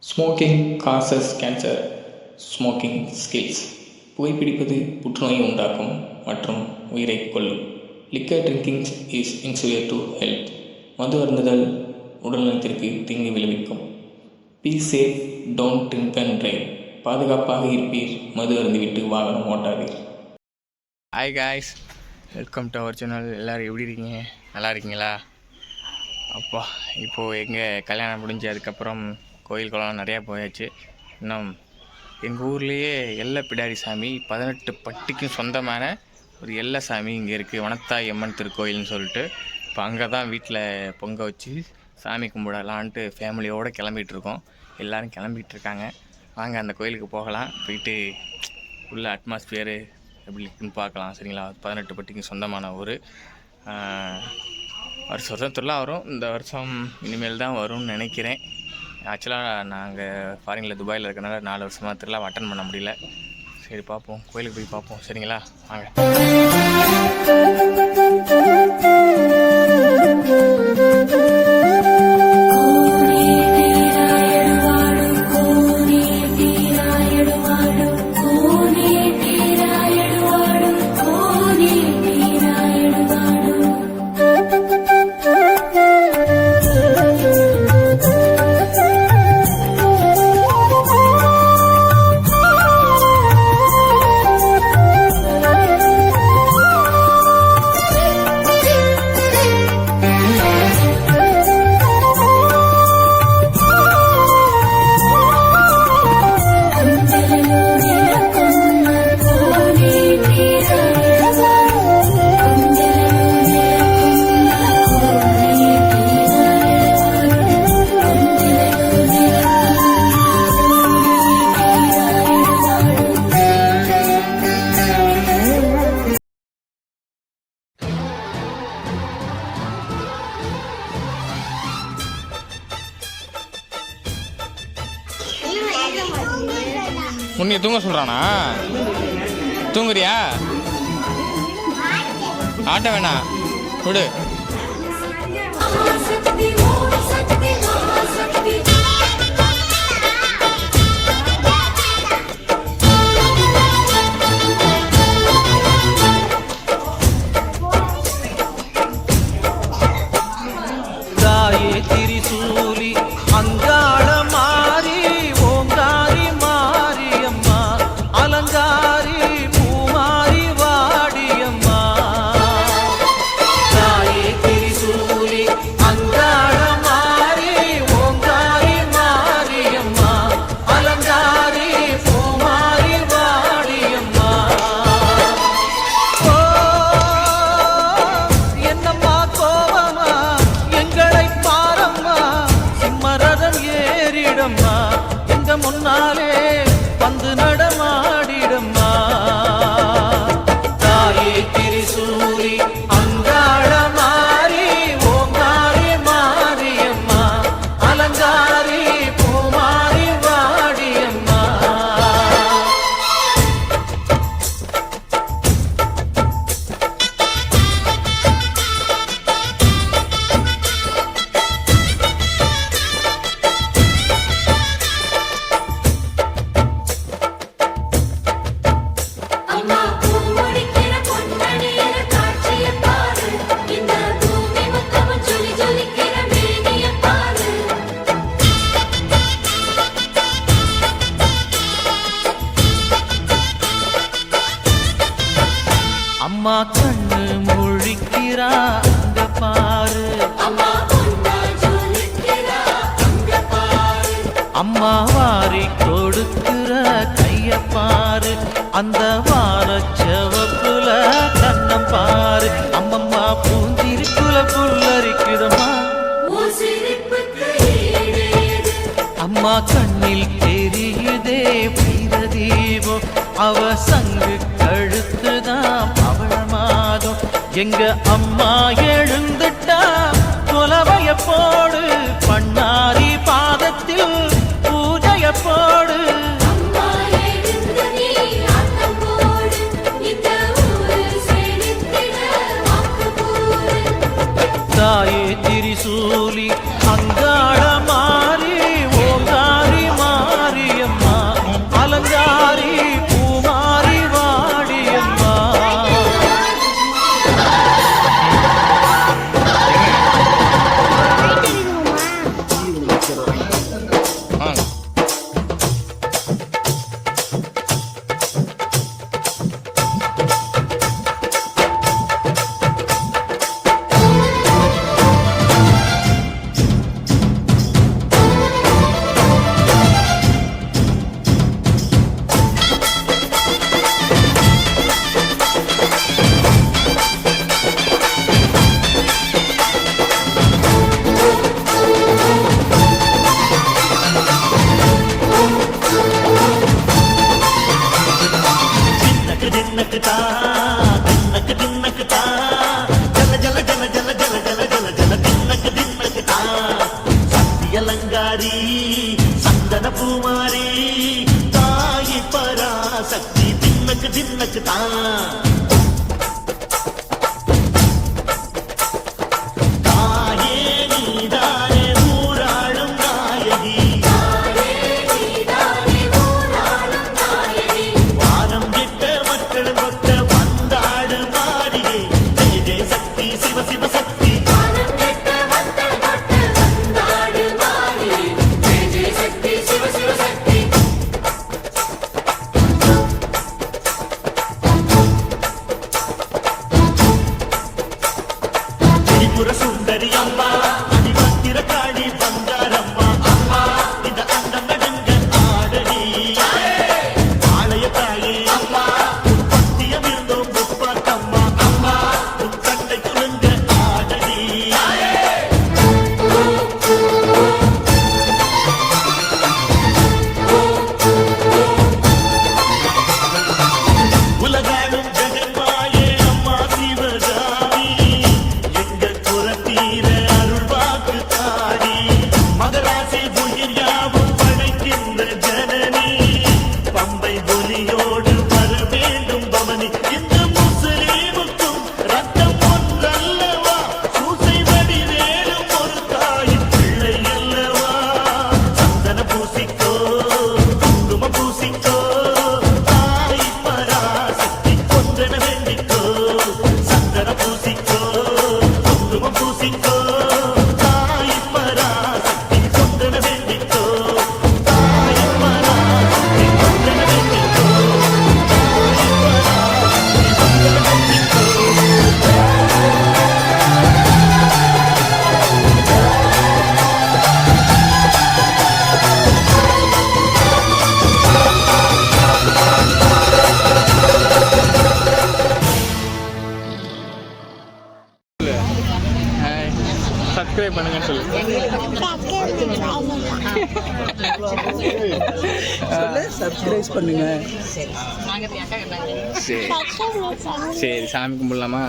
Smoking causes cancer. Smoking kills. புகைப்பிடிப்பது புற்றுநோயை உண்டாக்கும் மற்றும் உயிரை கொல்லும். Liquor drinking is injurious to health. மது அருந்துதல் உடல்நலத்திற்கு தீங்கு விளைவிக்கும். Be safe, don't drink and drive. பாதுகாப்பாக இருப்பீர், மது அருந்துவிட்டு வாகனம் ஓட்டாதீர். Hi guys, welcome to our channel. எல்லோரும் எப்படி இருக்கீங்க? நல்லா இருக்கீங்களா? அப்பா, இப்போது எங்கள் கல்யாணம் முடிஞ்சு அதுக்கப்புறம் கோயில் குளம் நிறையா போயாச்சு. இன்னும் எங்கள் ஊர்லேயே எல்லை பிடாரி சாமி 18 பட்டிக்கும் சொந்தமான ஒரு எல்லை சாமி இங்கே இருக்குது, வனத்தாய் அம்மன் திருக்கோயில்னு சொல்லிட்டு. இப்போ அங்கே தான் வீட்டில் பொங்க வச்சு சாமி கும்பிடலான்ட்டு ஃபேமிலியோடு கிளம்பிகிட்ருக்கோம். எல்லோரும் கிளம்பிகிட்ருக்காங்க. வாங்க அந்த கோயிலுக்கு போகலாம். போயிட்டு உள்ள அட்மாஸ்பியரு எப்படி இருக்குன்னு பார்க்கலாம். சரிங்களா? 18 பட்டிக்கும் சொந்தமான ஊர். வருஷம் திருவிழா வரும். இந்த வருஷம் இனிமேல் தான் வரும்னு நினைக்கிறேன். ஆக்சுவலாக நாங்கள் ஃபாரினில் துபாயில் இருக்கனால 4 வருஷமாக திருவிழா அட்டன் பண்ண முடியல. சரி, பார்ப்போம், கோயிலுக்கு போய் பார்ப்போம். சரிங்களா? வாங்க. உன்னைய தூங்க சொல்கிறானா? தூங்குறியா? ஆட்ட வேணாம், விடு. தாயே திரிசூலி அங்காள மாறி ஓங்காரி மாரியம்மா அலங்காரி பூமாரி வாடியம்மா. தாயே திரிசூலி அங்காள மாறி ஓங்காரி மாரியம்மா அலங்காரி பூமாரி வாடியம்மா. ஓ என்னம்மா கோவமா, எங்களை பாரம்மா, சிம்மரதம் ஏறிடம்மா, எங்க முன்னாலே வந்து நடமாடிடம்மா. தாயே திரிசூலி அங்காள மாறி ஓங்காரி மாரியம்மா அலங்காரி பூமாரி வாடியம்மா. அம்மா கண்ணு முழிக்கிறா அங்க பாரு, அம்மா வாரி கொடுக்கிற கைய பாரு, அந்த வாரச்சவப்புல கண்ணம் பாரு. அம்மம்மா பூந்திருக்குல புல்லரிக்குதம்மா, அம்மா கண்ணில் தெரியுதே வைரதீபம், அவ சங்கு கழுத்துதான் பவளமாதம். எங்க அம்மா எழுந்துட்டா கொலவைய போடு, பண்ணாரி பாதத்தில் பூஜைய போடு. தாயே திரிசூலி அங்காள மாறி ஓங்காரி பராசக்தி தின்னக்கு தின்னக்கு தான் தாயே நீதானே ஊராளும் நாயகி வானம் கெட்ட மக்கள் கொட்ட வந்தாடு மாறியே ஜெய ஜெய சக்தி சிவ சிவ சக்தி திரிபுர சுந்தரி அம்மா அதிபத்திர காளி பங்காரம்மா அம்மா இந்த அண்டம் நடுங்க ஆடடி ஆலய தாயே அம்மா பத்தியம் இருந்தோம் முப்பாட்டம்மா அம்மா உன் கண்ணை குலுங்க ஆடடி உலகாலும் ஜெகன்மாயே அம்மா சிவகாமி எங்க குரத்தீர அருள் வாக்கு தாடி மகராசி உயிர் யாவும் படைக்கின்ற ஜனனி பம்பை ஒலியோடு வர வேண்டும் பவனி இந்த முஸ்லீமுக்கும் ரத்தம் ஒன்றல்லவா சூசை வடிவேலும் ஒரு தாயின் பிள்ளை அல்லவா சந்தன பூசிக்கோ குங்குமம் பூசிக்கோ தாய் பராசக்தி கொன்றன வேண்டிக்கோ சந்தன பூசிக்கோ குங்குமம் பூசிக்கோ தாய் பராசக்தி கொன்றன வேண்டிக்கோ தாய் பராசக்தி கொன்றன வேண்டிக்கோ தாய் பராசக்தி கொன்றன வேண்டிக்கோ சப்ஸ்கிரைப் பண்ணுங்கன்னு சொல்லு. சப்ஸ்கிரைப் பண்ணுங்க. சரி சரி சாமி கும்பிடலாமா?